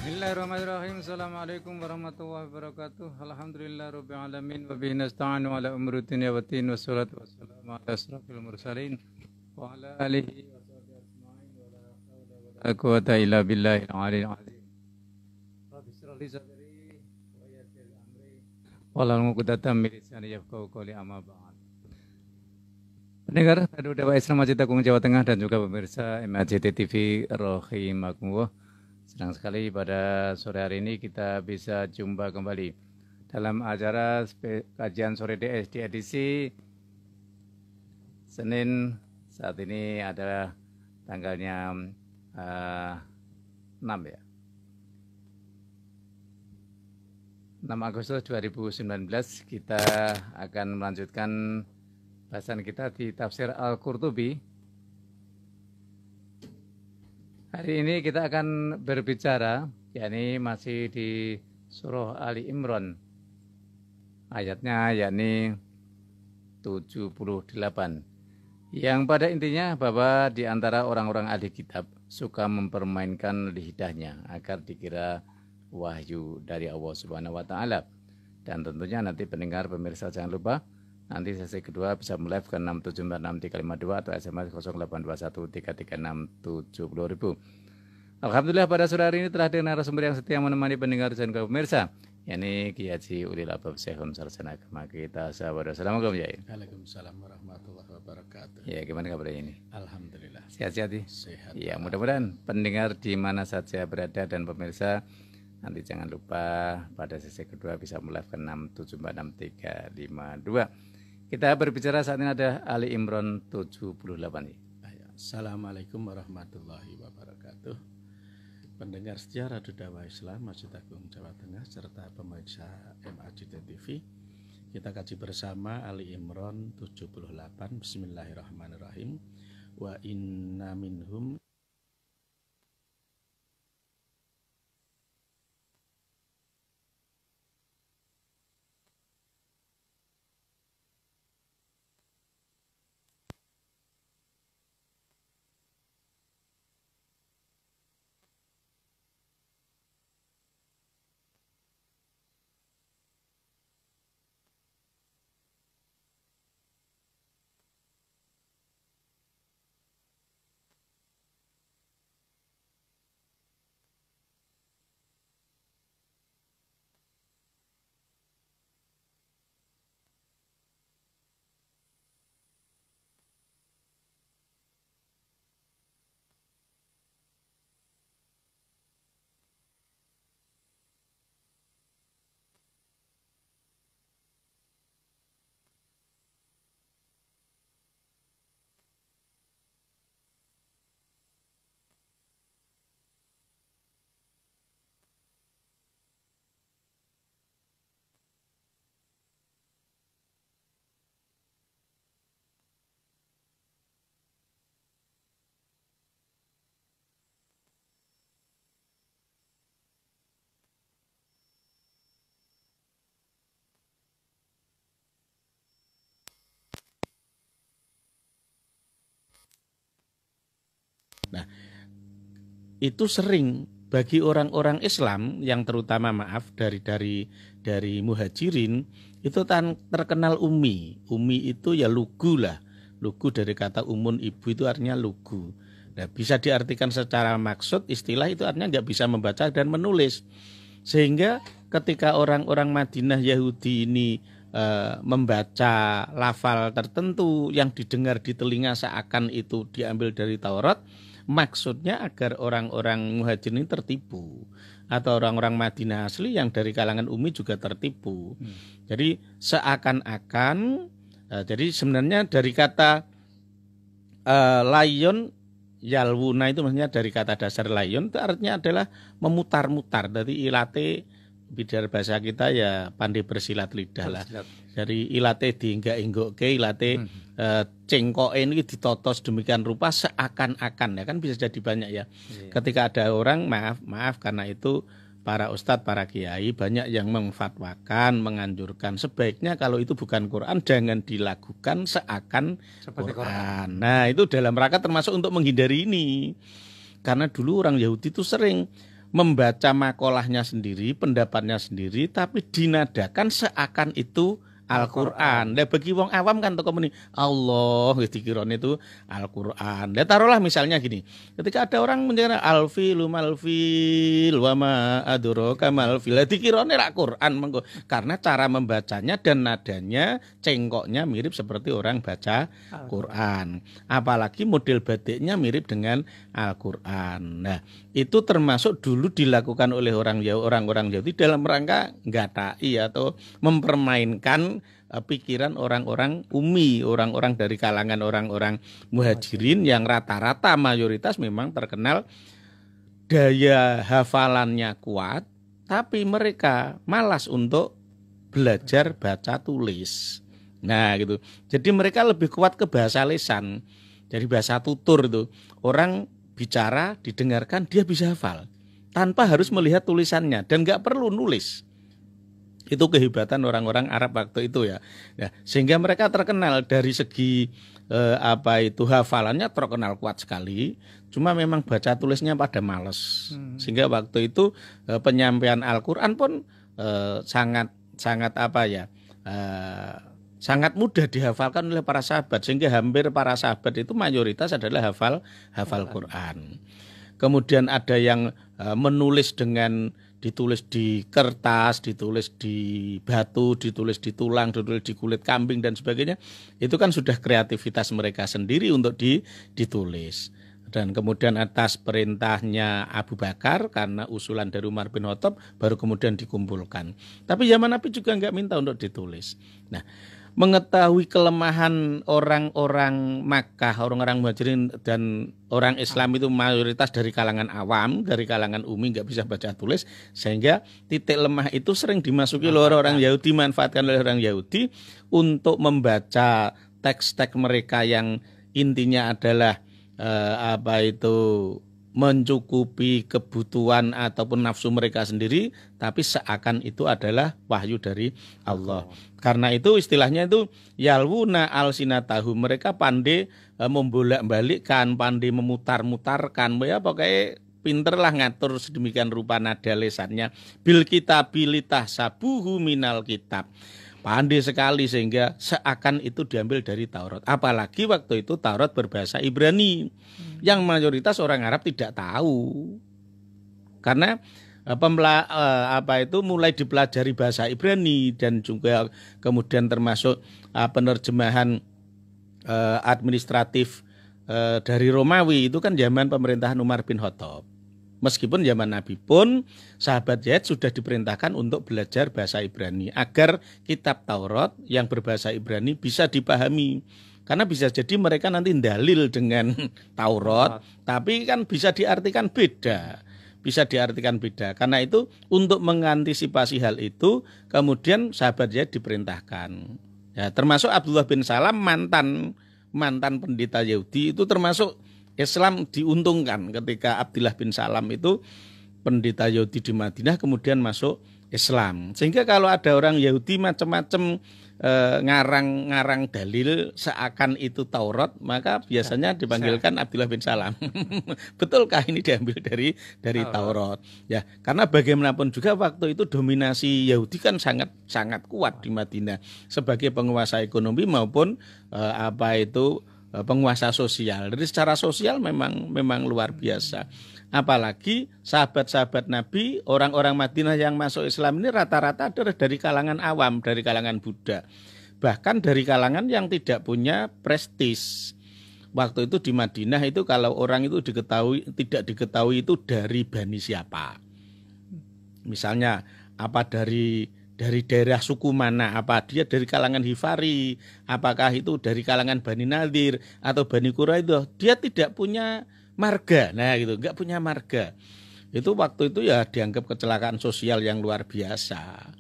Bismillahirrahmanirrahim. Assalamualaikum warahmatullahi wabarakatuh. Alhamdulillah rabbil alamin wa bihi nasta'inu ala umuri dunya waddin wassalatu wassalamu ala asrofil mursalin wa ala alihi wa sahbihi ajma'in wa la haula wa la quwwata illa billahil aliyyil azim. Rabbi shrah li sadri wa yassir li amri wahlul 'uqdatam min lisani yafqahu qawli amma ba'd. Pendengar Radio Dakwah Islam Masjid Agung Jawa Tengah dan juga pemirsa MAJT TV rahimakumullah. Senang sekali pada sore hari ini kita bisa jumpa kembali dalam acara kajian sore DS di edisi Senin. Saat ini adalah tanggalnya 6 ya. 6 Agustus 2019 kita akan melanjutkan bahasan kita di tafsir Al-Qurtubi. Hari ini kita akan berbicara, yakni masih di surah Ali Imran. Ayatnya yakni 78. Yang pada intinya bahwa di antara orang-orang ahli kitab suka mempermainkan lidahnya agar dikira wahyu dari Allah Subhanahu wa taala. Dan tentunya nanti pendengar pemirsa jangan lupa nanti sesi kedua bisa melive ke 6746352 atau SMS 082133670000. Alhamdulillah pada sore hari ini telah ada narasumber yang setia menemani pendengar dan pemirsa, yakni Kiai Haji Ulil Albab Syekhun Sarjana Agama kita. Assalamualaikum ya. Waalaikumsalam warahmatullahi wabarakatuh. Ya, gimana kabarnya ini? Alhamdulillah. Sehat-sehat ya? Sehat. Ya, mudah-mudahan pendengar di mana saja berada dan pemirsa nanti jangan lupa pada sesi kedua bisa melive ke 6746352. Kita berbicara saat ini ada Ali Imran 78 nih. Assalamualaikum warahmatullahi wabarakatuh. Pendengar setia Radio Dakwah Islam Masjid Agung Jawa Tengah serta pemirsa MAJT TV. Kita kaji bersama Ali Imran 78. Bismillahirrahmanirrahim. Wa inna minhum itu sering bagi orang-orang Islam yang terutama dari muhajirin itu terkenal umi. Umi itu ya lugu lah. Lugu dari kata umun ibu itu artinya lugu. Nah, bisa diartikan secara maksud istilah itu artinya nggak bisa membaca dan menulis. Sehingga ketika orang-orang Madinah Yahudi ini membaca lafal tertentu yang didengar di telinga seakan itu diambil dari Taurat, maksudnya agar orang-orang muhajirin tertipu atau orang-orang Madinah asli yang dari kalangan Umi juga tertipu. Jadi seakan-akan jadi sebenarnya dari kata layon yalwuna itu maksudnya dari kata dasar layon itu artinya adalah memutar-mutar. Dari ilate bidar bahasa kita ya pandai bersilat lidah lah. Dari ilate diinggak-inggokke ilate cengkoke ini ditotos demikian rupa seakan-akan ya kan bisa jadi banyak ya. Iya. Ketika ada orang maaf karena itu para ustadz, para kiai banyak yang memfatwakan, menganjurkan sebaiknya kalau itu bukan Quran jangan dilakukan seakan Quran. Nah itu dalam rangka termasuk untuk menghindari ini. Karena dulu orang Yahudi itu sering membaca makolahnya sendiri, pendapatnya sendiri, tapi dinadakan seakan itu Al-Qur'an. Lah bagi wong awam kan toko muni Allah wis dikirone itu Al-Qur'an. Lah taruhlah misalnya gini. Ketika ada orang menyebut al-filu mal-fil wa ma adraka mal-fil. Lah dikirone ra Qur'an mengko karena cara membacanya dan nadanya cengkoknya mirip seperti orang baca Qur'an. Apalagi model batiknya mirip dengan Al-Qur'an. Nah, itu termasuk dulu dilakukan oleh orang-orang Yahudi dalam rangka nggatai atau mempermainkan pikiran orang-orang Ummi, orang-orang dari kalangan orang-orang Muhajirin yang rata-rata mayoritas memang terkenal daya hafalannya kuat, tapi mereka malas untuk belajar baca tulis. Nah, gitu. Jadi mereka lebih kuat ke bahasa lisan. Jadi bahasa tutur itu. Orang bicara, didengarkan, dia bisa hafal tanpa harus melihat tulisannya dan nggak perlu nulis. Itu kehebatan orang-orang Arab waktu itu ya. Nah, sehingga mereka terkenal dari segi hafalannya terkenal kuat sekali. Cuma memang baca tulisnya pada males. Sehingga waktu itu penyampaian Al-Qur'an pun sangat sangat mudah dihafalkan oleh para sahabat, sehingga hampir para sahabat itu mayoritas adalah hafal Quran. Kemudian ada yang menulis dengan ditulis di kertas, ditulis di batu, ditulis di tulang, ditulis di kulit kambing dan sebagainya. Itu kan sudah kreativitas mereka sendiri untuk ditulis. Dan kemudian atas perintahnya Abu Bakar karena usulan dari Umar bin Khattab baru kemudian dikumpulkan. Tapi zaman Nabi juga enggak minta untuk ditulis. Nah, mengetahui kelemahan orang-orang Makkah, orang-orang Muhajirin dan orang Islam itu mayoritas dari kalangan awam, dari kalangan ummi, nggak bisa baca tulis, sehingga titik lemah itu sering dimasuki oleh orang Yahudi, manfaatkan oleh orang Yahudi untuk membaca teks-teks mereka yang intinya adalah mencukupi kebutuhan ataupun nafsu mereka sendiri, tapi seakan itu adalah wahyu dari Allah. Karena itu istilahnya itu yalwuna alsinatahu, mereka pandai membolak-balikkan, pandai memutar-mutarkan, ya pokoknya pinterlah ngatur sedemikian rupa nada lesannya. Bil kitabilitah sabuhu minal kitab. Pandai sekali sehingga seakan itu diambil dari Taurat. Apalagi waktu itu Taurat berbahasa Ibrani yang mayoritas orang Arab tidak tahu. Karena mulai dipelajari bahasa Ibrani dan juga kemudian termasuk penerjemahan administratif dari Romawi itu kan zaman pemerintahan Umar bin Khattab. Meskipun zaman Nabi pun sahabat Zaid sudah diperintahkan untuk belajar bahasa Ibrani agar kitab Taurat yang berbahasa Ibrani bisa dipahami. Karena bisa jadi mereka nanti dalil dengan Taurat, tapi kan bisa diartikan beda. Karena itu untuk mengantisipasi hal itu kemudian sahabat Zaid diperintahkan. Ya, termasuk Abdullah bin Salam mantan pendeta Yahudi itu termasuk Islam diuntungkan ketika Abdullah bin Salam itu pendeta Yahudi di Madinah kemudian masuk Islam. Sehingga kalau ada orang Yahudi macam-macam ngarang dalil seakan itu Taurat, maka biasanya dipanggilkan Abdullah bin Salam. Betulkah ini diambil dari Taurat? Ya, karena bagaimanapun juga waktu itu dominasi Yahudi kan sangat kuat di Madinah sebagai penguasa ekonomi maupun penguasa sosial. Jadi secara sosial memang luar biasa. Apalagi sahabat-sahabat Nabi, orang-orang Madinah yang masuk Islam ini rata-rata adalah dari kalangan awam, dari kalangan budak. Bahkan dari kalangan yang tidak punya prestis. Waktu itu di Madinah itu kalau orang itu tidak diketahui itu dari bani siapa. Misalnya dari daerah suku mana, apa dia dari kalangan Hifari, apakah itu dari kalangan Bani Nadir atau Bani Quraidah, dia tidak punya marga. Nah gitu, enggak punya marga. Itu waktu itu ya dianggap kecelakaan sosial yang luar biasa.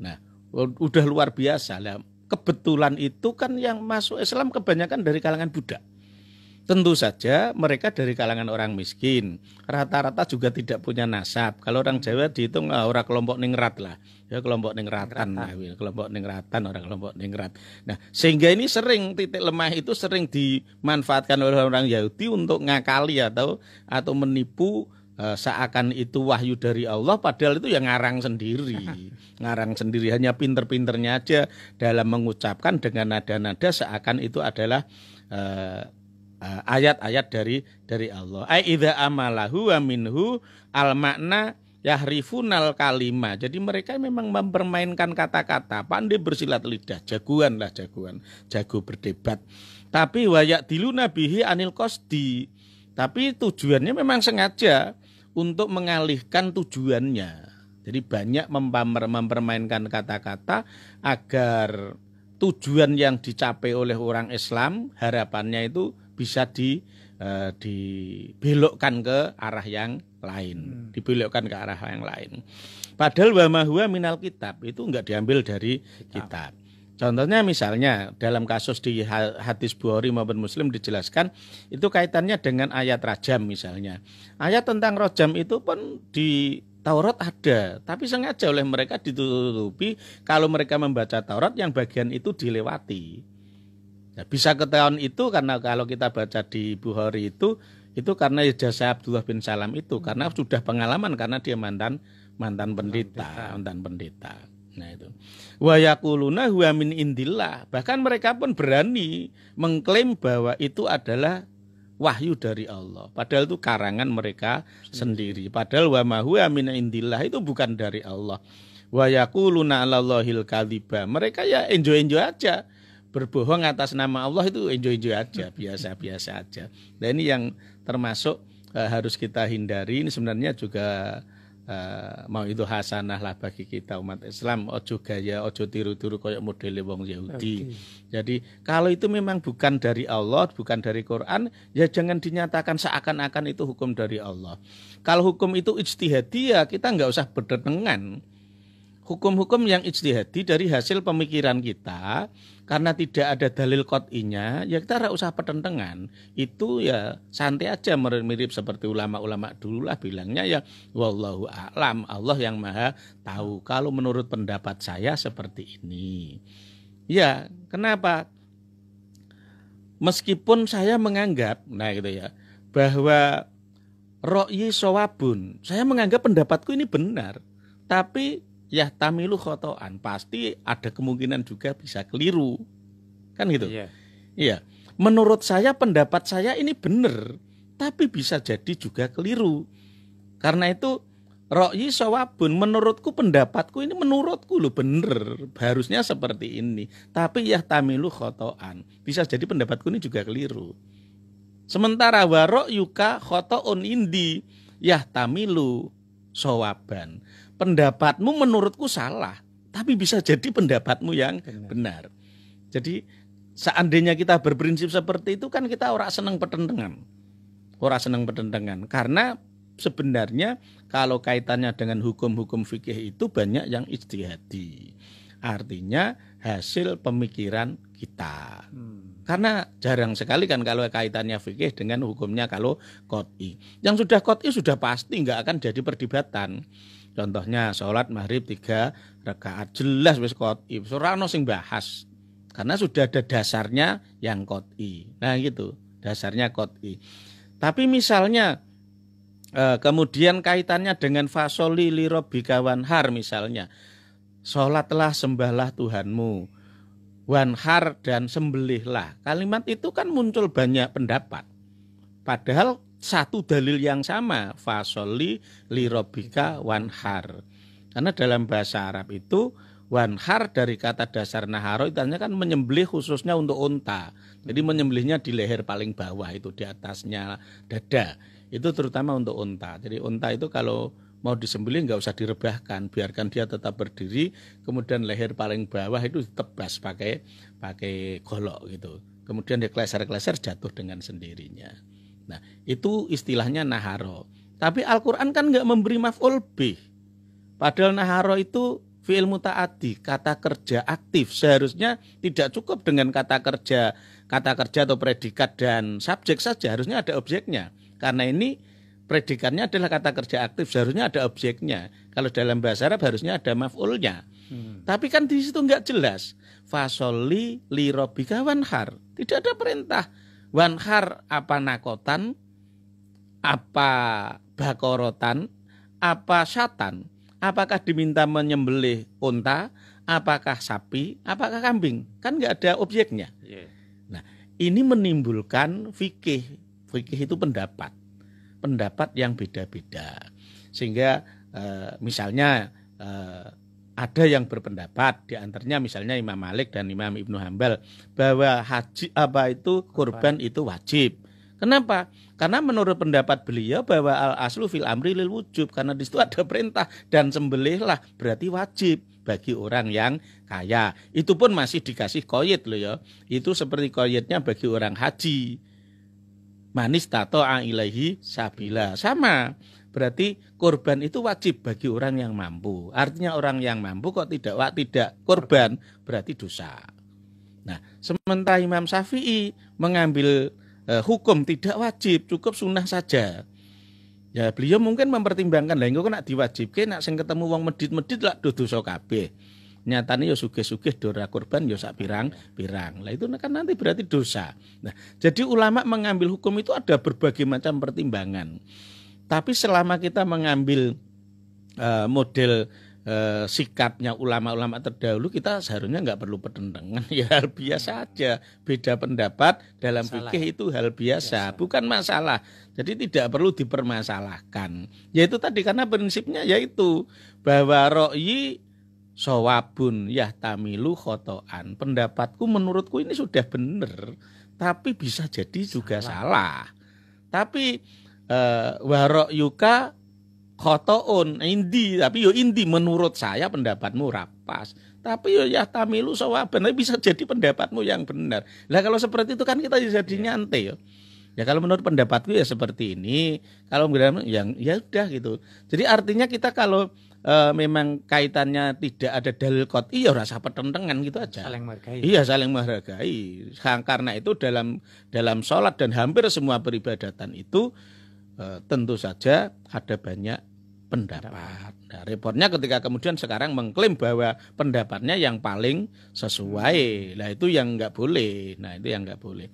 Nah, udah luar biasa lah. Kebetulan itu kan yang masuk Islam kebanyakan dari kalangan budak. Tentu saja mereka dari kalangan orang miskin. Rata-rata juga tidak punya nasab. Kalau orang Jawa dihitung orang kelompok ningrat lah. Ya kelompok ningratan. Kelompok ningratan, orang kelompok ningrat. Nah, sehingga ini titik lemah itu sering dimanfaatkan oleh orang Yahudi untuk ngakali atau menipu seakan itu wahyu dari Allah, padahal itu yang ngarang sendiri, hanya pinter-pinternya aja dalam mengucapkan dengan nada-nada seakan itu adalah ayat-ayat dari Allah. Ai idza amalahu wa minhu al makna yahrifunal kalima. Jadi mereka memang mempermainkan kata-kata, pandai bersilat lidah, jagoan, jago berdebat. Tapi wayak diluna bihi anil qasdi. Tapi tujuannya memang sengaja untuk mengalihkan tujuannya. Jadi banyak mempermainkan kata-kata agar tujuan yang dicapai oleh orang Islam, harapannya itu bisa dibelokkan ke arah yang lain, Padahal wa ma huwa minal kitab itu enggak diambil dari kitab. Contohnya misalnya dalam kasus di hadis Bukhari maupun Muslim dijelaskan itu kaitannya dengan ayat rajam misalnya. Ayat tentang rajam itu pun di Taurat ada, tapi sengaja oleh mereka ditutupi kalau mereka membaca Taurat yang bagian itu dilewati. Nah, bisa ketahuan itu karena kalau kita baca di Bukhari itu karena ijazah Abdullah bin Salam itu karena sudah pengalaman karena dia mantan pendeta. Nah itu. Wa yaquluna huwa min indillah. Bahkan mereka pun berani mengklaim bahwa itu adalah wahyu dari Allah. Padahal itu karangan mereka sendiri. Padahal wa ma huwa min indillah itu bukan dari Allah. Wa yaquluna 'alallahil kadziba. Mereka ya enjoy aja. Berbohong atas nama Allah itu enjoy aja, biasa-biasa aja. Dan ini yang termasuk harus kita hindari. Ini sebenarnya juga mau itu hasanah lah bagi kita umat Islam. Ojo gaya, ojo tiru-tiru kayak model wong Yahudi. Jadi kalau itu memang bukan dari Allah, bukan dari Quran, ya jangan dinyatakan seakan-akan itu hukum dari Allah. Kalau hukum itu ijtihadi ya kita nggak usah bertentangan. Hukum-hukum yang ijtihadi dari hasil pemikiran kita, karena tidak ada dalil qat'inya, ya kita tidak usah pertentangan. Itu ya santai aja, mirip seperti ulama-ulama dulu lah bilangnya ya wallahu a'lam, Allah yang maha tahu. Kalau menurut pendapat saya seperti ini. Ya, kenapa? Meskipun saya menganggap, nah gitu ya, bahwa ra'yi shawabun, saya menganggap pendapatku ini benar, tapi ya tamilu khotoan, pasti ada kemungkinan juga bisa keliru, kan gitu. Iya. Menurut saya pendapat saya ini benar, tapi bisa jadi juga keliru. Karena itu ra'yi shawabun, menurutku pendapatku ini menurutku loh benar, harusnya seperti ini. Tapi ya tamilu khotoan, bisa jadi pendapatku ini juga keliru. Sementara wa ra'yuka khotoun indi ya tamilu shawaban. Pendapatmu menurutku salah, tapi bisa jadi pendapatmu yang benar. Jadi seandainya kita berprinsip seperti itu kan kita orang senang pertentangan. Karena sebenarnya kalau kaitannya dengan hukum-hukum fikih itu banyak yang ijtihadi. Artinya hasil pemikiran kita. Karena jarang sekali kan kalau kaitannya fikih dengan hukumnya kalau qat'i. Yang sudah qat'i sudah pasti nggak akan jadi perdebatan. Contohnya sholat maghrib 3 rakaat jelas wis qat'i, ora ono sing bahas. Karena sudah ada dasarnya yang qat'i. Nah gitu, dasarnya qat'i. Tapi misalnya kemudian kaitannya dengan fasoli li rabbika wanhar misalnya. Sholatlah sembahlah Tuhanmu. Wanhar dan sembelihlah. Kalimat itu kan muncul banyak pendapat. Padahal satu dalil yang sama, fasoli li rabbika wanhar. Karena dalam bahasa Arab itu wanhar dari kata dasar naharo itu kan menyembelih khususnya untuk unta. Jadi menyembelihnya di leher paling bawah itu, di atasnya dada. Itu terutama untuk unta. Jadi unta itu kalau mau disembelih nggak usah direbahkan, biarkan dia tetap berdiri, kemudian leher paling bawah itu ditebas pakai golok gitu. Kemudian dia kleser-kleser jatuh dengan sendirinya. Nah, itu istilahnya naharo. Tapi Al-Quran kan nggak memberi maf'ul bih. Padahal naharo itu fi'il muta'addi, kata kerja aktif. Seharusnya tidak cukup dengan kata kerja atau predikat dan subjek saja. Harusnya ada objeknya. Karena ini predikatnya adalah kata kerja aktif, seharusnya ada objeknya. Kalau dalam bahasa Arab harusnya ada maf'ulnya. Tapi kan di situ nggak jelas. Fasoli li rabbika wanhar. Tidak ada perintah. Wanhar apa nakotan, apa bakorotan, apa syatan, apakah diminta menyembelih unta, apakah sapi, apakah kambing, kan nggak ada objeknya. Iya. Nah, ini menimbulkan fikih. Fikih itu pendapat yang beda-beda. Sehingga misalnya ada yang berpendapat, di antaranya misalnya Imam Malik dan Imam Ibnu Hambal, bahwa haji kurban itu wajib. Kenapa? Karena menurut pendapat beliau bahwa al-aslu fil amri lil wujub, karena di situ ada perintah dan sembelihlah, berarti wajib bagi orang yang kaya. Itu pun masih dikasih koyit loh ya. Itu seperti koyitnya bagi orang haji. Manis tato'a ilaihi sabila. Sama. Berarti korban itu wajib bagi orang yang mampu. Artinya orang yang mampu kok tidak korban, berarti dosa. Nah, sementara Imam Syafi'i mengambil hukum tidak wajib, cukup sunnah saja. Ya beliau mungkin mempertimbangkan lah, engko nak diwajibke nak sing ketemu wong medit-medit lah dosa kabeh. Nyatane ya sugih-sugih dora korban ya sak pirang-pirang. Lah itu kan nanti berarti dosa. Nah, jadi ulama mengambil hukum itu ada berbagai macam pertimbangan. Tapi selama kita mengambil model sikapnya ulama-ulama terdahulu, kita seharusnya nggak perlu pertentangan, ya hal biasa aja. Beda pendapat dalam fikih itu hal biasa, bukan masalah. Jadi tidak perlu dipermasalahkan. Yaitu tadi karena prinsipnya yaitu bahwa ro'yi sawabun yahtamilu khotoan. Pendapatku menurutku ini sudah benar, tapi bisa jadi juga salah. Tapi waro'yuka khotoun indi, tapi yo indi menurut saya pendapatmu rapas. Tapi yo yahtamilu sawaban, bisa jadi pendapatmu yang benar. Lah kalau seperti itu kan kita jadi nyantai yo. Ya kalau menurut pendapatku ya seperti ini, kalau menurut yang ya udah gitu. Jadi artinya kita kalau memang kaitannya tidak ada dalil qot'i ya rasa pertentangan gitu aja. Saling menghargai. Iya, saling menghargai. Karena itu dalam sholat dan hampir semua peribadatan itu tentu saja ada banyak pendapat. Nah, repotnya ketika kemudian sekarang mengklaim bahwa pendapatnya yang paling sesuai. Nah, itu yang nggak boleh. Nah, itu yang nggak boleh.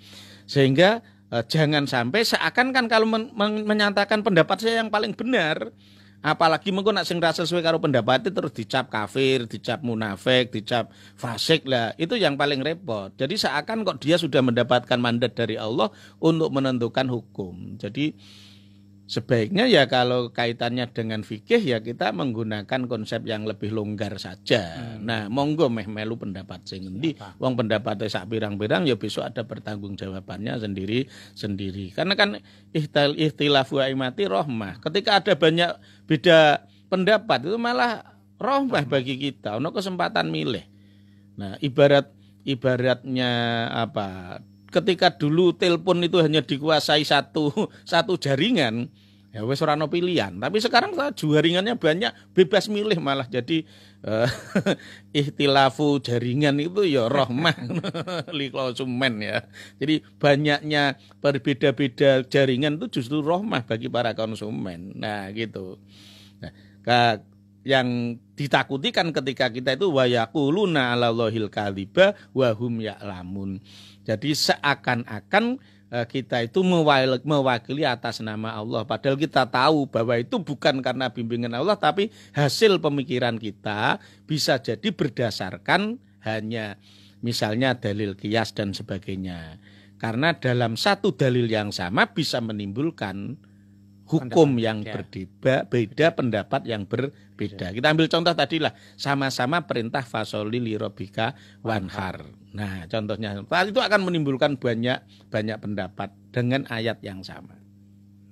Sehingga jangan sampai seakan kan kalau menyatakan pendapat saya yang paling benar, apalagi mengko nak sing ra sesuai karo pendapat itu terus dicap kafir, dicap munafik, dicap fasik lah. Itu yang paling repot. Jadi seakan kok dia sudah mendapatkan mandat dari Allah untuk menentukan hukum. Jadi sebaiknya ya kalau kaitannya dengan fikih ya kita menggunakan konsep yang lebih longgar saja. Nah, monggo meh melu pendapat sing endi. Wong pendapatnya sak pirang-pirang ya besok ada pertanggungjawabannya sendiri-sendiri. Karena kan ikhtilafu aimati rahmah. Ketika ada banyak beda pendapat itu malah rahmah bagi kita. Ono kesempatan milih. Nah, ibaratnya apa? Ketika dulu telepon itu hanya dikuasai satu jaringan, ya wes ora ono pilihan. Tapi sekarang jaringannya banyak, bebas milih malah jadi ikhtilafu jaringan itu ya rahmah li konsumen ya. Jadi banyaknya berbeda-beda jaringan itu justru rahmah bagi para konsumen. Nah, gitu. Nah, yang ditakuti kan ketika kita itu wa yaquluna 'alallahil kadziba wa hum ya'lamun. Jadi seakan-akan kita itu mewakili atas nama Allah, padahal kita tahu bahwa itu bukan karena bimbingan Allah, tapi hasil pemikiran kita bisa jadi berdasarkan hanya misalnya dalil qiyas dan sebagainya. Karena dalam satu dalil yang sama bisa menimbulkan hukum yang berbeda, pendapat yang berbeda. Kita ambil contoh tadi lah, sama-sama perintah fasoli li rabbika wanhar. Nah, contohnya itu akan menimbulkan banyak pendapat dengan ayat yang sama.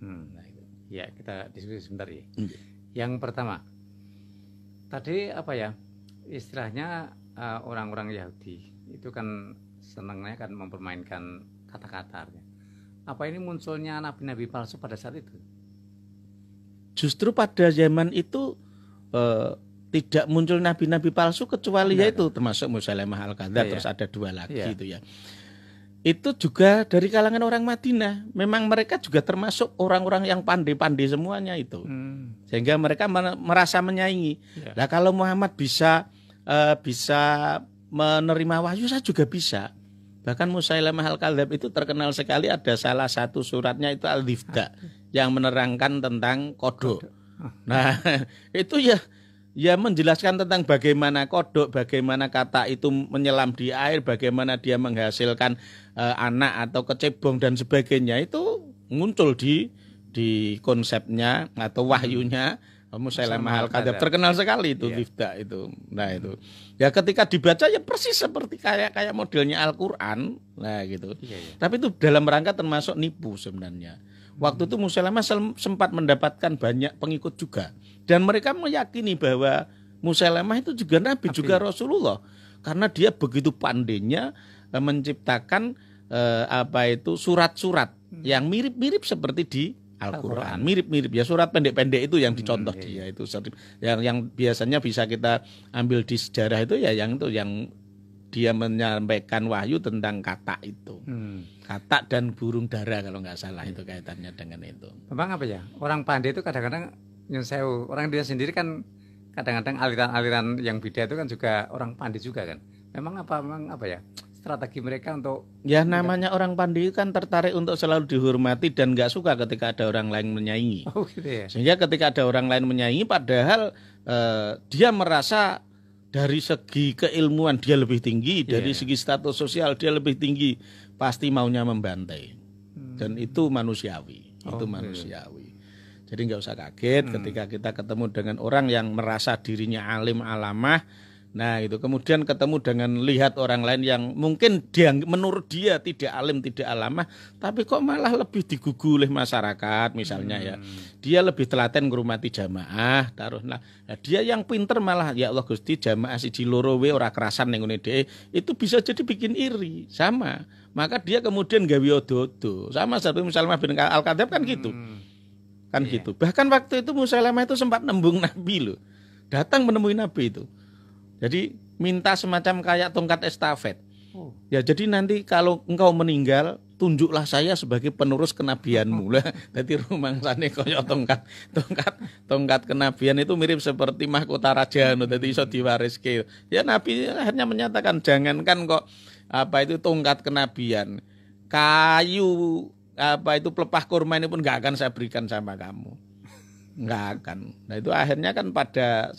Nah, itu. Ya, kita diskusi sebentar ya. Yang pertama, tadi apa ya? Istilahnya orang-orang Yahudi itu kan senangnya kan mempermainkan kata-kata. Apa ini munculnya nabi-nabi palsu pada saat itu? Justru pada zaman itu tidak muncul nabi-nabi palsu kecuali yaitu termasuk Musailamah al-Kadzdzab, terus ada dua lagi itu ya. Itu juga dari kalangan orang Madinah. Memang mereka juga termasuk orang-orang yang pandai-pandai semuanya itu. Sehingga mereka merasa menyaingi. Nah, kalau Muhammad bisa menerima wahyu, saya juga bisa. Bahkan Musailamah al-Kadzdzab itu terkenal sekali, ada salah satu suratnya itu Al-Difda. yang menerangkan tentang kodok. Nah, itu ya menjelaskan tentang bagaimana kodok, bagaimana kata itu menyelam di air, bagaimana dia menghasilkan anak atau kecebong dan sebagainya, itu muncul di konsepnya atau wahyunya Musailamah Al-Kadzab. Terkenal sekali itu Mifta itu. Nah itu. Ya ketika dibaca ya persis seperti kayak modelnya Al-Qur'an. Nah gitu. Tapi itu dalam rangka termasuk nipu sebenarnya. Waktu itu Musailamah sempat mendapatkan banyak pengikut juga. Dan mereka meyakini bahwa Musailamah itu juga Nabi, juga Rasulullah. Karena dia begitu pandainya menciptakan surat-surat yang mirip-mirip seperti di Al-Qur'an. Mirip-mirip ya, surat pendek-pendek itu yang dicontoh dia itu. Yang biasanya bisa kita ambil di sejarah itu ya yang dia menyampaikan wahyu tentang kata itu. Kata dan burung dara kalau nggak salah itu kaitannya dengan itu. Memang apa ya? Orang pandai itu kadang-kadang nyun sewu. Orang dia sendiri kan kadang-kadang aliran-aliran yang beda itu kan juga orang pandai juga kan. Memang apa ya? Strategi mereka untuk ya namanya orang pandai kan tertarik untuk selalu dihormati dan nggak suka ketika ada orang lain menyaingi. Oh gitu ya. Sehingga ketika ada orang lain menyaingi padahal dia merasa dari segi keilmuan dia lebih tinggi, dari segi status sosial dia lebih tinggi, pasti maunya membantai. Dan itu manusiawi, itu manusiawi. Jadi nggak usah kaget ketika kita ketemu dengan orang yang merasa dirinya alim alamah. Nah itu kemudian ketemu dengan lihat orang lain yang mungkin dia menurut dia tidak alim tidak alamah, tapi kok malah lebih digugu oleh masyarakat misalnya ya. Dia lebih telaten ngurmati jamaah, taruhlah. Nah, dia yang pinter malah ya Allah Gusti jamaah siji loro we ora kerasan ning ngene dhek, itu bisa jadi bikin iri sama. Maka dia kemudian gawe odo-odo. Sama seperti Musailamah bin Al-Kadzab kan gitu. Kan gitu. Bahkan waktu itu Musailamah itu sempat nembung Nabi loh. Datang menemui Nabi itu. Jadi minta semacam kayak tongkat estafet. Ya jadi nanti kalau engkau meninggal, tunjuklah saya sebagai penerus kenabianmu lah. Jadi rumangsane kaya tongkat kenabian itu mirip seperti mahkota raja, jadi iso diwariske. Ya Nabi akhirnya menyatakan jangankan kok itu tongkat kenabian, kayu itu pelepah kurma ini pun nggak akan saya berikan sama kamu. Nggak akan. Nah itu akhirnya kan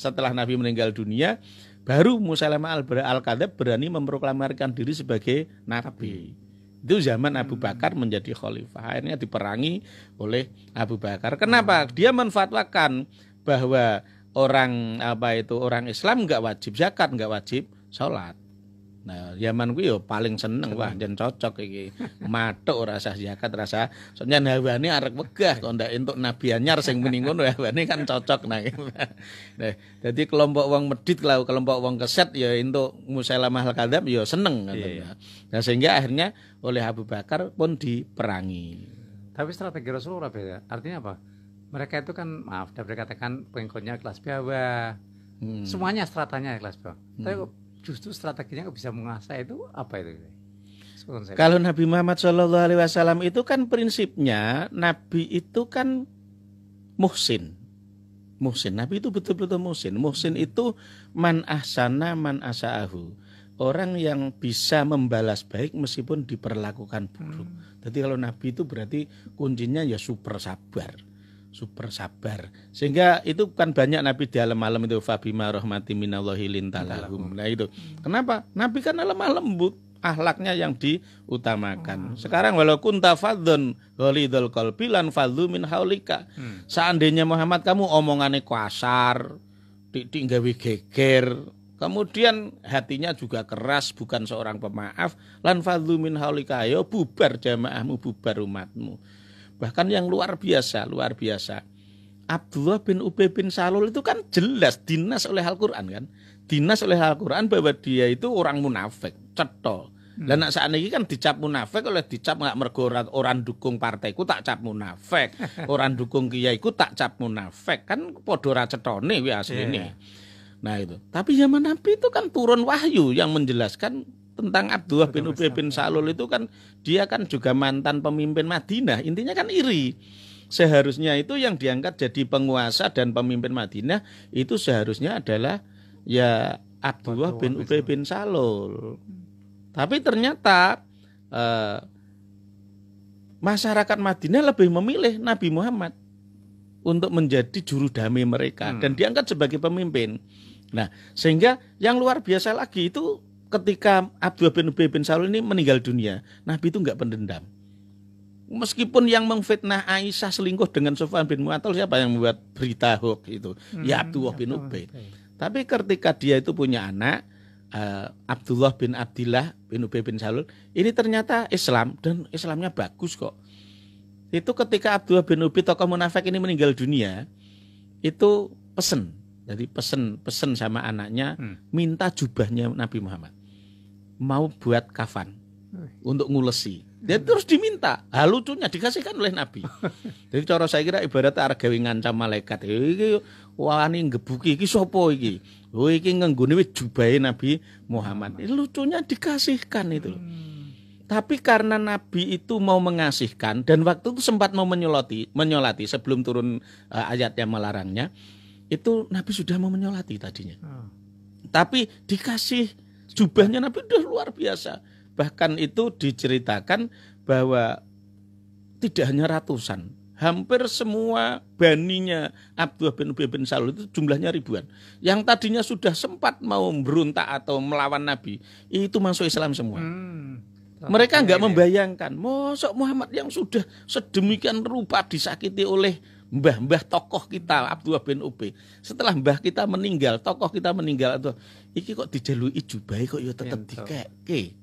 setelah Nabi meninggal dunia, baru Musailamah Al-Kadzab berani memproklamirkan diri sebagai Nabi. Itu zaman Abu Bakar menjadi khalifah. Akhirnya diperangi oleh Abu Bakar. Kenapa? Dia menfatwakan bahwa orang Islam nggak wajib zakat, nggak wajib sholat. Nah, zaman ku yo paling seneng wah jan cocok iki. Matuk rasa zakat rasa soalnya hawane arek wegah kok ndak entuk nabi anyar sing muni ngono hawane kan cocok nah. Nah, dadi kelompok wong medit lah kelompok wong keset ya entuk Musailamah Al-Kadzab ya seneng katanya. Nah, sehingga akhirnya oleh Abu Bakar pun diperangi. Tapi strategi Rasulullah beda. Artinya apa? Mereka itu kan maaf dapat dikatakan pengikutnya kelas bawah. Semuanya stratanya kelas bawah. Tapi justru strateginya bisa mengasah itu apa itu? Kalau Nabi Muhammad SAW itu kan prinsipnya Nabi itu kan muhsin. Nabi itu betul-betul muhsin. Muhsin itu man ahsana man asa'ahu. Orang yang bisa membalas baik meskipun diperlakukan buruk. Jadi kalau Nabi itu berarti kuncinya ya super sabar. Sehingga itu kan banyak Nabi di alam-alam itu fabima rahmati minallahi lintalahum. Nah itu. Kenapa? Nabi kan lemah lembut, akhlaknya yang diutamakan. Sekarang walaupun tafadzun ghalidul qalbi lan fadzu min haulika. Seandainya Muhammad kamu omongannya kasar, gawe geger, kemudian hatinya juga keras, bukan seorang pemaaf, lan fadzu min haulika, ayo bubar jamaahmu, bubar umatmu. Bahkan yang luar biasa. Abdullah bin Ubay bin Salul itu kan jelas dinas oleh Al-Qur'an kan. Dinas oleh Al-Qur'an bahwa dia itu orang munafik, cetha. Lah nek sakniki kan dicap munafik oleh dicap enggak mergo orang dukung partaiku tak cap munafik, orang dukung kiaiku tak cap munafik. Kan padha ra cethone kuwi asline. Nah itu. Tapi zaman Nabi itu kan turun wahyu yang menjelaskan tentang Abdullah bin Ubay bin Salul itu kan dia kan juga mantan pemimpin Madinah. Intinya kan iri. Seharusnya itu yang diangkat jadi penguasa dan pemimpin Madinah itu seharusnya adalah ya Abdullah bin Ubay bin Salul. Tapi ternyata masyarakat Madinah lebih memilih Nabi Muhammad untuk menjadi juru damai mereka dan diangkat sebagai pemimpin. Nah, sehingga yang luar biasa lagi itu ketika Abdullah bin Ubay bin Salul ini meninggal dunia, Nabi itu enggak pendendam. Meskipun yang mengfitnah Aisyah selingkuh dengan Sofwan bin Mu'attal, siapa yang membuat berita hoax itu? Ya Abdullah bin Ubay. Tapi ketika dia itu punya anak, Abdullah bin Abdillah bin Ubay bin Salul, ini ternyata Islam dan Islamnya bagus kok. Itu ketika Abdullah bin Ubay tokoh munafik ini meninggal dunia, itu pesen. Jadi pesen sama anaknya, minta jubahnya Nabi Muhammad. Mau buat kafan untuk ngulesi. Dia terus diminta. Lucunya dikasihkan oleh Nabi. Jadi cara saya kira ibarat arep gawe ngancam malaikat. Iki wani ngebuki iki sapa iki? Oh iki ngenggone jubahe Nabi Muhammad. Lucunya dikasihkan itu. Tapi karena Nabi itu mau mengasihkan dan waktu itu sempat mau menyolati sebelum turun ayat yang melarangnya, itu Nabi sudah mau menyolati tadinya. Tapi dikasih jubahnya Nabi udah luar biasa. Bahkan itu diceritakan bahwa tidak hanya ratusan, hampir semua baninya Abdullah bin Ubay bin Salul itu jumlahnya ribuan. Yang tadinya sudah sempat mau berontak atau melawan Nabi, itu masuk Islam semua. Mereka enggak membayangkan, mosok Muhammad yang sudah sedemikian rupa disakiti oleh mbah-mbah tokoh kita Abdullah bin Ubay. Setelah mbah kita meninggal, tokoh kita meninggal, atau iki kok dijaluki jubahe kok ya tetep dikeke.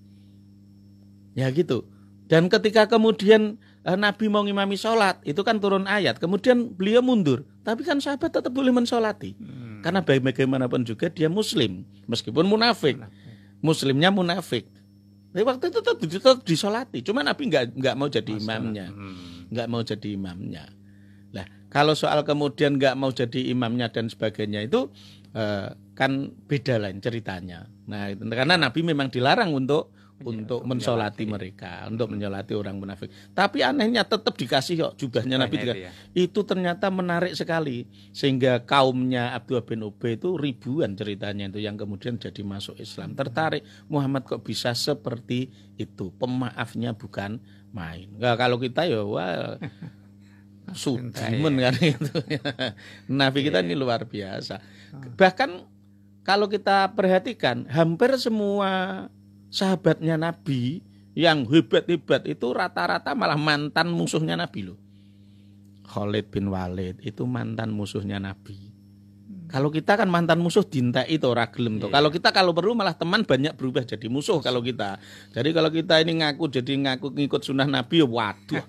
Ya gitu. Dan ketika kemudian Nabi mau ngimami sholat, itu kan turun ayat. Kemudian beliau mundur. Tapi kan sahabat tetap boleh mensolati. Karena bagaimanapun juga dia muslim. Meskipun munafik. Muslimnya munafik. Tapi waktu itu tetap disolati. Cuma Nabi nggak mau jadi imamnya. Nggak mau jadi imamnya. Nah, kalau soal kemudian nggak mau jadi imamnya dan sebagainya itu kan beda lain ceritanya. Nah, karena Nabi memang dilarang untuk mensolati mereka, untuk menyolati orang munafik. Tapi anehnya tetap dikasih kok jubahnya Nabi. Itu ternyata menarik sekali. Sehingga kaumnya Abdullah bin Ubay itu ribuan ceritanya itu yang kemudian jadi masuk Islam. Tertarik Muhammad kok bisa seperti itu. Pemaafnya bukan main. Nah, kalau kita ya wah sudimen kan itu. Nabi kita ini luar biasa. Bahkan kalau kita perhatikan hampir semua sahabatnya Nabi yang hebat-hebat itu rata-rata malah mantan musuhnya Nabi loh. Khalid bin Walid itu mantan musuhnya Nabi. Kalau kita kan mantan musuh dintai itu ora gelem tuh. Kalau kita kalau perlu malah teman banyak berubah jadi musuh kalau kita. Jadi kalau kita ini ngaku ngikut sunnah Nabi, waduh.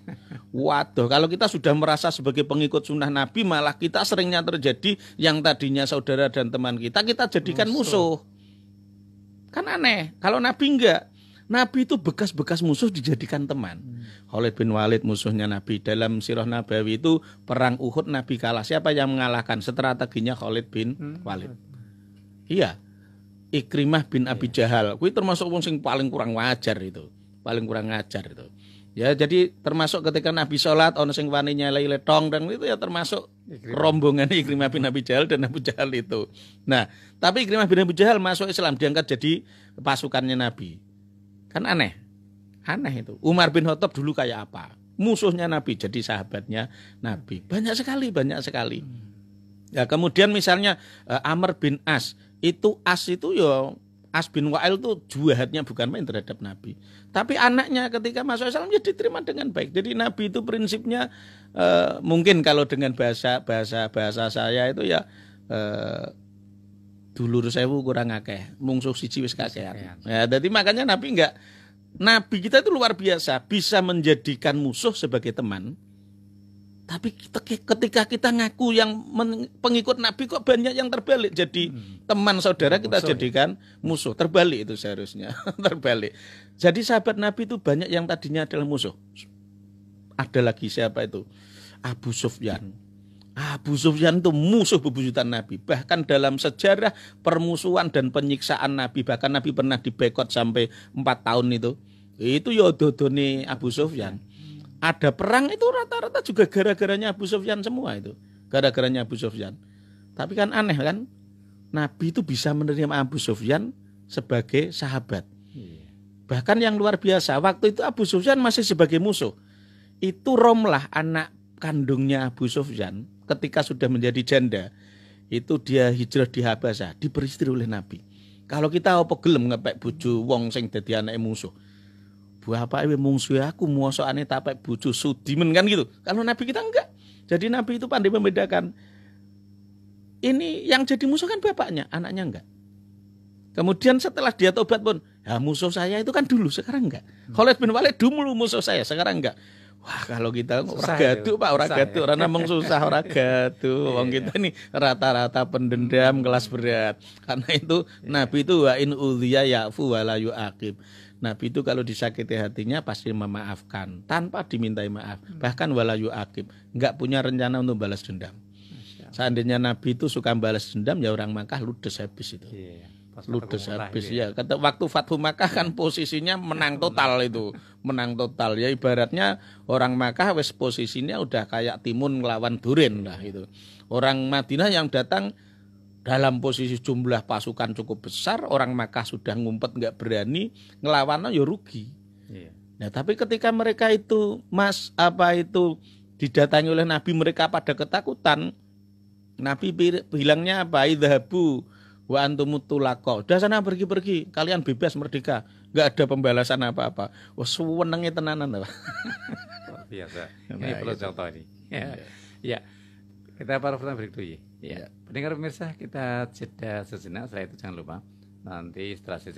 Kalau kita sudah merasa sebagai pengikut sunnah Nabi, malah kita seringnya terjadi yang tadinya saudara dan teman kita jadikan musuh. Kan aneh. Kalau Nabi enggak. Nabi itu bekas-bekas musuh dijadikan teman. Khalid bin Walid musuhnya Nabi. Dalam sirah Nabawi itu perang Uhud Nabi kalah. Siapa yang mengalahkan? Strateginya Khalid bin Walid. Iya. Ikrimah bin Abi Jahal. Kuwi termasuk wong sing paling kurang wajar itu. Paling kurang ngajar itu. Ya, jadi termasuk ketika Nabi sholat ono sing wani nyelai letong dan itu ya termasuk rombongan Ikrimah bin Abi Jahal dan Abu Jahal itu. Nah, tapi Ikrimah bin Abi Jahal masuk Islam, diangkat jadi pasukannya Nabi. Kan aneh itu. Umar bin Khattab dulu kayak apa? Musuhnya Nabi jadi sahabatnya Nabi. Banyak sekali. Ya, kemudian misalnya Amr bin As itu ya As bin Wa'il itu juahatnya bukan main terhadap Nabi. Tapi anaknya ketika masuk Islam ya diterima dengan baik. Jadi Nabi itu prinsipnya mungkin kalau dengan bahasa saya itu ya dulur sewu kurang akeh, mungsuh siji wis kakean. Ya, jadi makanya Nabi kita itu luar biasa, bisa menjadikan musuh sebagai teman. Tapi ketika kita ngaku yang pengikut Nabi kok banyak yang terbalik. Jadi teman saudara kita jadikan musuh. Terbalik itu seharusnya. Terbalik. Jadi sahabat Nabi itu banyak yang tadinya adalah musuh. Ada lagi siapa itu? Abu Sufyan. Abu Sufyan itu musuh bebuyutan Nabi. Bahkan dalam sejarah permusuhan dan penyiksaan Nabi. Bahkan Nabi pernah dibekot sampai 4 tahun itu. Itu ya dodone Abu Sufyan. Ada perang itu rata-rata juga gara-garanya Abu Sufyan semua itu. Gara-garanya Abu Sufyan. Tapi kan aneh kan. Nabi itu bisa menerima Abu Sufyan sebagai sahabat. Bahkan yang luar biasa. Waktu itu Abu Sufyan masih sebagai musuh. Itu Romlah anak kandungnya Abu Sufyan ketika sudah menjadi janda. Itu dia hijrah di Habasah, diberi istri oleh Nabi. Kalau kita apa gelem ngepek bojo wong sing dadi anake musuh. Bapake mungsuhe aku mosokane tak pek bojo sudimen kan gitu. Kalau Nabi kita enggak. Jadi Nabi itu pandai membedakan. Ini yang jadi musuh kan bapaknya, anaknya enggak. Kemudian setelah dia tobat pun, ya musuh saya itu kan dulu, sekarang enggak. Khalid bin Walid dulu musuh saya, sekarang enggak. Wah, kalau kita orang gaduh Pak, orang gaduh, orang namung susah, orang gaduh. Wong kita ini rata-rata pendendam kelas berat. Karena itu Nabi itu wa in udhiya ya'fu wa la yu'aqib. Nabi itu kalau disakiti hatinya pasti memaafkan tanpa dimintai maaf. Bahkan wala yu'aqib, enggak punya rencana untuk balas dendam. Seandainya Nabi itu suka balas dendam ya orang Makkah ludes habis itu. Ludes habis ya. Kata waktu Fathu Makkah kan posisinya menang total itu, menang total ya, ibaratnya orang Makkah wes posisinya udah kayak timun ngelawan duren lah itu. Orang Madinah yang datang dalam posisi jumlah pasukan cukup besar, orang Makkah sudah ngumpet nggak berani ngelawan ya rugi. Nah tapi ketika mereka itu didatangi oleh Nabi, mereka pada ketakutan. Nabi bilangnya apa? Idhabu wa antumut tulaqa. Udah sana pergi-pergi, kalian bebas merdeka, nggak ada pembalasan apa-apa. Wah, senenge tenanan Pak. Luar biasa. Ini perlu contoh ini. Ya. Kita para pertama break dulu ya. Pendengar pemirsa, kita jeda sejenak, setelah itu jangan lupa nanti setelah sesi